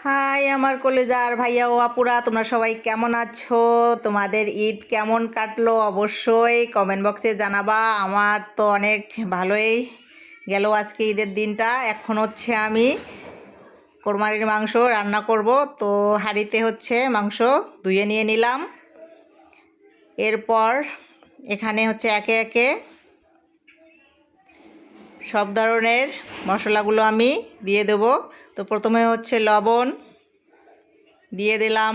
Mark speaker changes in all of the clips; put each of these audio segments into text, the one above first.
Speaker 1: High আমার কলেজার ভাইয়া ও আপুরা, তোমরা সবাই কেমন আছো? তোমাদের ঈদ কেমন কাটলো অবশ্যই কমেন্ট বক্সে জানাবা। আমার তো অনেক ভালোই গেল আজকে ঈদের দিনটা। এখন হচ্ছে আমি কোরবানির মাংস রান্না করব। তো হাঁড়িতে হচ্ছে মাংস ধুয়ে নিয়ে নিলাম। এরপর এখানে হচ্ছে একে একে সব ধরনের মশলাগুলো আমি দিয়ে দেব। তো প্রথমে হচ্ছে লবণ দিয়ে দিলাম,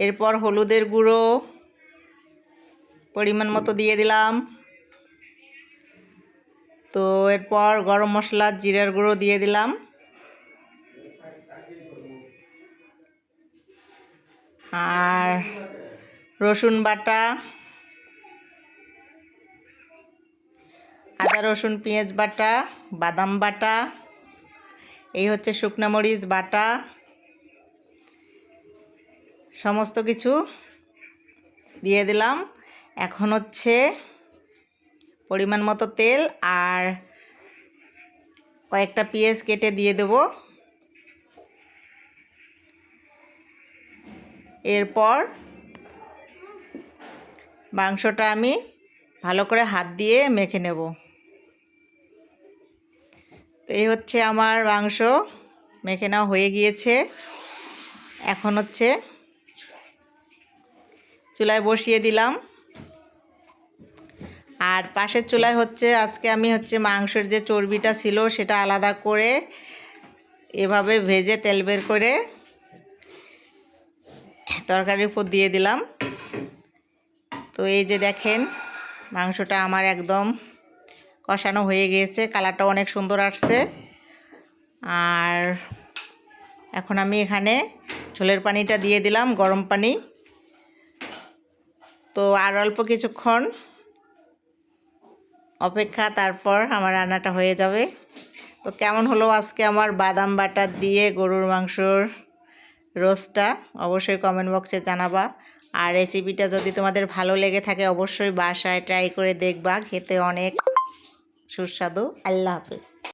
Speaker 1: এরপর হলুদের গুঁড়ো পরিমাণ মতো দিয়ে দিলাম। তো এরপর গরম মশলা জিরার গুঁড়ো দিয়ে দিলাম, আর রসুন বাটা, আদা রসুন পেঁয়াজ বাটা, বাদাম বাটা, এই হচ্ছে শুকনো মরিচ বাটা, সমস্ত কিছু দিয়ে দিলাম। এখন হচ্ছে পরিমাণ মতো তেল আর কয়েকটা পেঁয়াজ কেটে দিয়ে দেব। এরপর মাংসটা আমি ভালো করে হাত দিয়ে মেখে নেব। তো এই হচ্ছে আমার মাংস মেখে নেওয়া হয়ে গিয়েছে। এখন হচ্ছে চুলায় বসিয়ে দিলাম, আর পাশের চুলায় হচ্ছে আজকে আমি হচ্ছে মাংসের যে চর্বিটা ছিল সেটা আলাদা করে এভাবে ভেজে তেল বের করে তরকারির উপর দিয়ে দিলাম। তো এই যে দেখেন মাংসটা আমার একদম কষানো হয়ে গিয়েছে, কালারটা অনেক সুন্দর আসছে। আর এখন আমি এখানে ঝোলের পানিটা দিয়ে দিলাম, গরম পানি। তো আর অল্প কিছুক্ষণ অপেক্ষা, তারপর আমার রান্নাটা হয়ে যাবে। তো কেমন হলো আজকে আমার বাদাম বাটা দিয়ে গরুর মাংসর রোস্টটা অবশ্যই কমেন্ট বক্সে জানাবা। আর রেসিপিটা যদি তোমাদের ভালো লেগে থাকে অবশ্যই বাসায় ট্রাই করে দেখবা, খেতে অনেক সুস্বাদু। আল্লাহ হাফেজ।